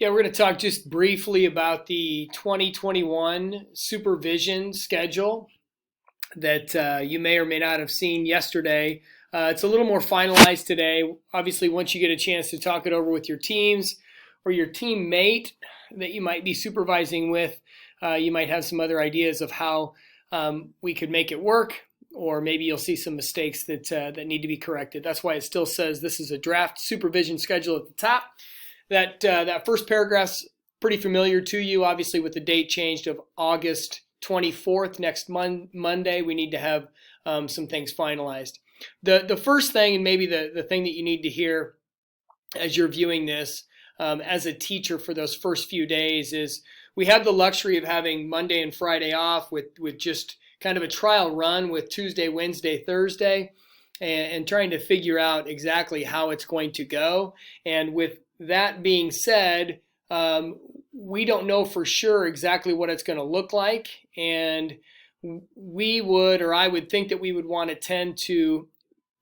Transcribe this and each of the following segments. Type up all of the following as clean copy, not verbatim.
Yeah, we're going to talk just briefly about the 2021 supervision schedule that you may or may not have seen yesterday. It's a little more finalized today. Obviously, once you get a chance to talk it over with your teams or your teammate that you might be supervising with, you might have some other ideas of how we could make it work, or maybe you'll see some mistakes that need to be corrected. That's why it still says this is a draft supervision schedule at the top. That first paragraph's pretty familiar to you, obviously, with the date changed of August 24th, next Monday. We need to have some things finalized. The first thing, and maybe the thing that you need to hear as you're viewing this as a teacher for those first few days, is we have the luxury of having Monday and Friday off with just kind of a trial run with Tuesday, Wednesday, Thursday, and trying to figure out exactly how it's going to go. And with that being said, we don't know for sure exactly what it's going to look like, and I would think that we would want to tend to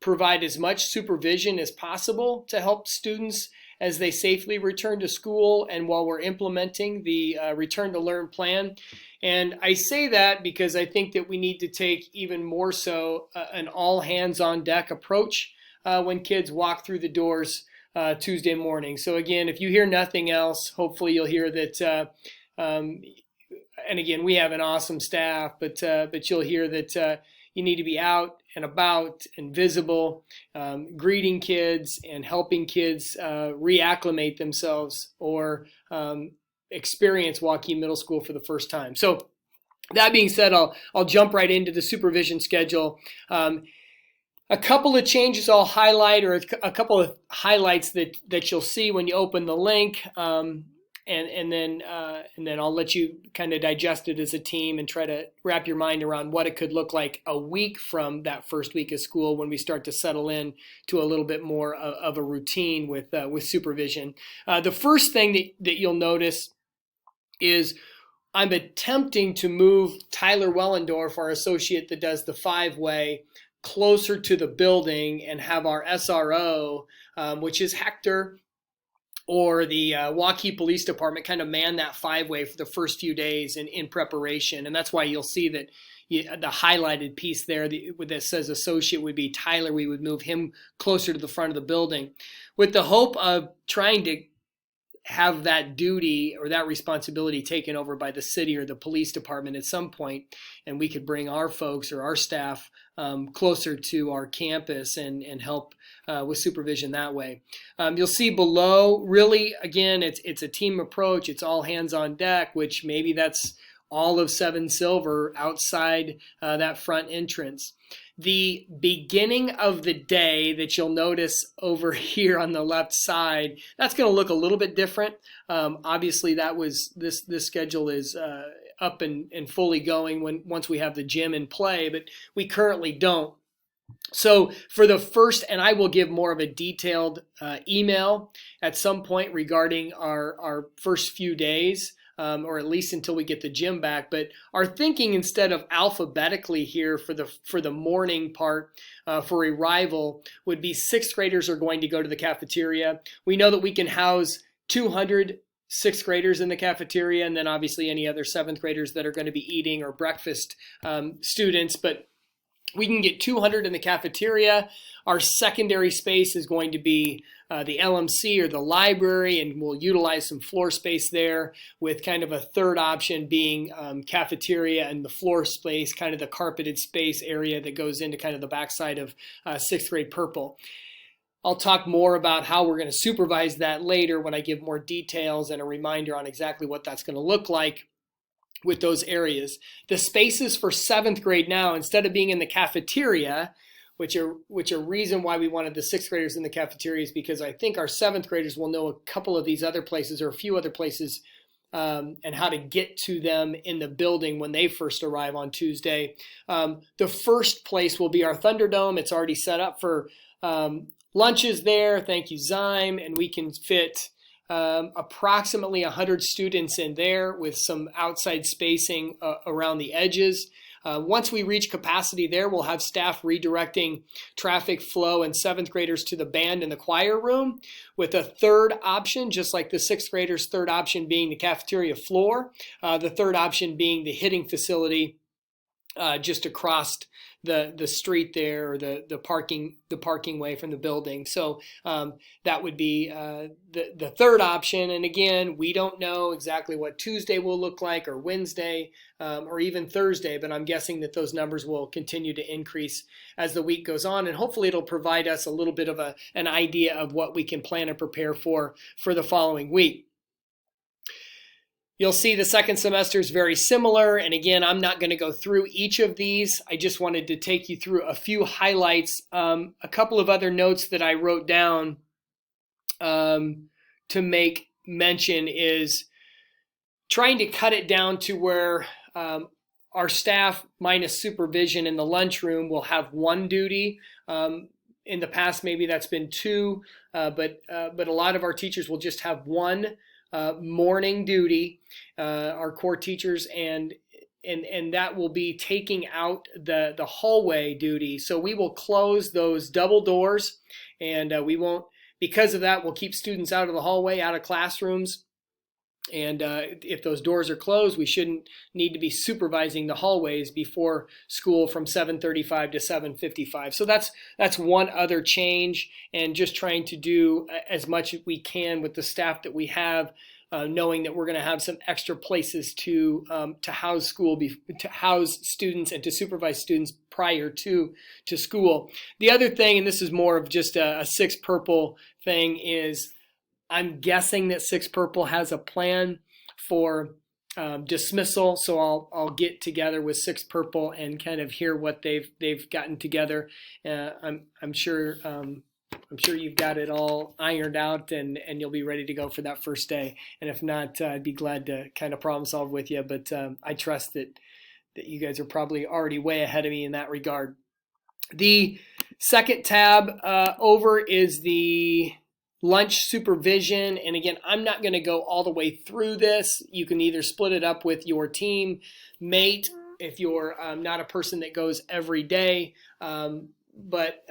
provide as much supervision as possible to help students as they safely return to school and while we're implementing the return to learn plan. And I say that because I think that we need to take even more so an all hands on deck approach when kids walk through the doors Tuesday morning. So again, if you hear nothing else, hopefully you'll hear that. And again, we have an awesome staff, but you'll hear that you need to be out and about and visible, greeting kids and helping kids reacclimate themselves or experience Joaquin Middle School for the first time. So that being said, I'll jump right into the supervision schedule. A couple of changes I'll highlight, or a couple of highlights that you'll see when you open the link, and then I'll let you kind of digest it as a team and try to wrap your mind around what it could look like a week from that first week of school when we start to settle in to a little bit more of a routine with supervision. The first thing that you'll notice is I'm attempting to move Tyler Wellendorf, our associate that does the 5-way, closer to the building and have our SRO, which is Hector, or the Waukee Police Department, kind of man that 5-way for the first few days in preparation. And that's why you'll see that the highlighted piece there that says associate would be Tyler. We would move him closer to the front of the building with the hope of trying to have that duty or that responsibility taken over by the city or the police department at some point, and we could bring our folks or our staff closer to our campus and help with supervision that way. You'll see below, really, again, it's a team approach. It's all hands on deck, which maybe that's all of 7 Silver outside that front entrance. The beginning of the day that you'll notice over here on the left side, that's going to look a little bit different. Obviously, this schedule is up and fully going once we have the gym in play, but we currently don't. So for the first, and I will give more of a detailed email at some point regarding our first few days, or at least until we get the gym back. But our thinking, instead of alphabetically here for the morning part for arrival, would be 6th graders are going to go to the cafeteria. We know that we can house 200 6th graders in the cafeteria, and then obviously any other 7th graders that are going to be eating, or breakfast students. But we can get 200 in the cafeteria. Our secondary space is going to be the LMC or the library, and we'll utilize some floor space there, with kind of a third option being cafeteria and the floor space, kind of the carpeted space area that goes into kind of the backside of 6th grade purple. I'll talk more about how we're going to supervise that later when I give more details and a reminder on exactly what that's going to look like with those areas. The spaces for 7th grade now, instead of being in the cafeteria, which a reason why we wanted the 6th graders in the cafeteria is because I think our 7th graders will know a couple of these other places, or a few other places, and how to get to them in the building when they first arrive on Tuesday. The first place will be our Thunderdome. It's already set up for lunches there. Thank you, Zyme. And we can fit approximately 100 students in there with some outside spacing around the edges. Once we reach capacity there, we'll have staff redirecting traffic flow and 7th graders to the band and the choir room, with a third option, just like the 6th graders' third option being the cafeteria floor, the third option being the hitting facility just across the street there, or the parking way from the building. So that would be the third option. And again, we don't know exactly what Tuesday will look like, or Wednesday, or even Thursday, but I'm guessing that those numbers will continue to increase as the week goes on, and hopefully it'll provide us a little bit of an idea of what we can plan and prepare for the following week. You'll see the second semester is very similar, and again, I'm not going to go through each of these. I just wanted to take you through a few highlights. A couple of other notes that I wrote down to make mention is trying to cut it down to where our staff minus supervision in the lunchroom will have one duty. In the past, maybe that's been 2, but a lot of our teachers will just have one morning duty, our core teachers, and that will be taking out the hallway duty. So we will close those double doors, and we won't, because of that, we'll keep students out of the hallway, out of classrooms. And if those doors are closed, we shouldn't need to be supervising the hallways before school from 7:35 to 7:55. So that's one other change, and just trying to do as much as we can with the staff that we have, knowing that we're going to have some extra places to house to house students and to supervise students prior to school. The other thing, and this is more of just a 6 Purple thing, is I'm guessing that 6 Purple has a plan for dismissal, so I'll get together with 6 Purple and kind of hear what they've gotten together. I'm sure you've got it all ironed out, and you'll be ready to go for that first day. And if not, I'd be glad to kind of problem solve with you. But I trust that you guys are probably already way ahead of me in that regard. The second tab over is the lunch supervision. And again, I'm not going to go all the way through this. You can either split it up with your team mate if you're not a person that goes every day, but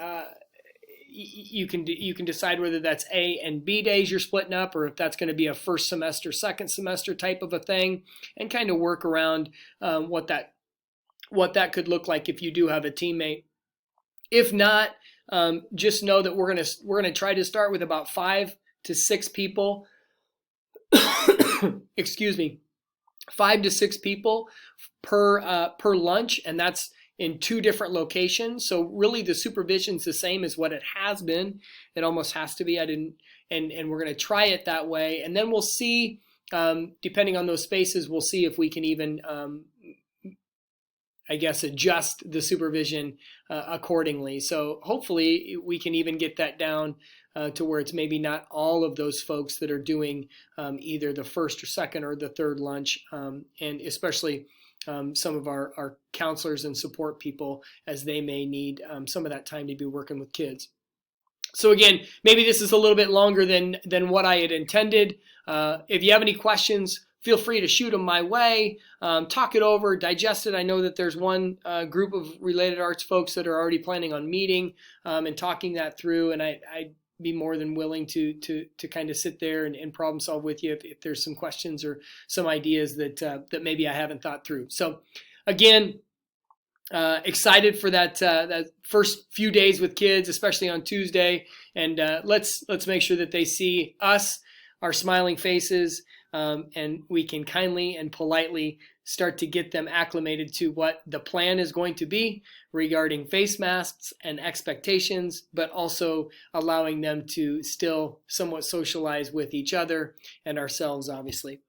you can decide whether that's A and B days you're splitting up, or if that's going to be a first semester, second semester type of a thing, and kind of work around what that could look like if you do have a teammate. If not, just know that we're gonna try to start with about 5 to 6 people. Excuse me, 5 to 6 people per lunch, and that's in 2 different locations. So really, the supervision's the same as what it has been. It almost has to be. And we're gonna try it that way, and then we'll see. Depending on those spaces, we'll see if we can even I guess, adjust the supervision accordingly. So hopefully we can even get that down to where it's maybe not all of those folks that are doing either the first or second or the third lunch, and especially some of our counselors and support people, as they may need some of that time to be working with kids. So again, maybe this is a little bit longer than what I had intended. If you have any questions, feel free to shoot them my way. Talk it over, digest it. I know that there's one group of related arts folks that are already planning on meeting and talking that through, and I'd be more than willing to kind of sit there and problem solve with you if there's some questions or some ideas that maybe I haven't thought through. So again, excited for that first few days with kids, especially on Tuesday, and let's make sure that they see us, our smiling faces, and we can kindly and politely start to get them acclimated to what the plan is going to be regarding face masks and expectations, but also allowing them to still somewhat socialize with each other and ourselves, obviously.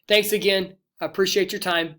Thanks again. I appreciate your time.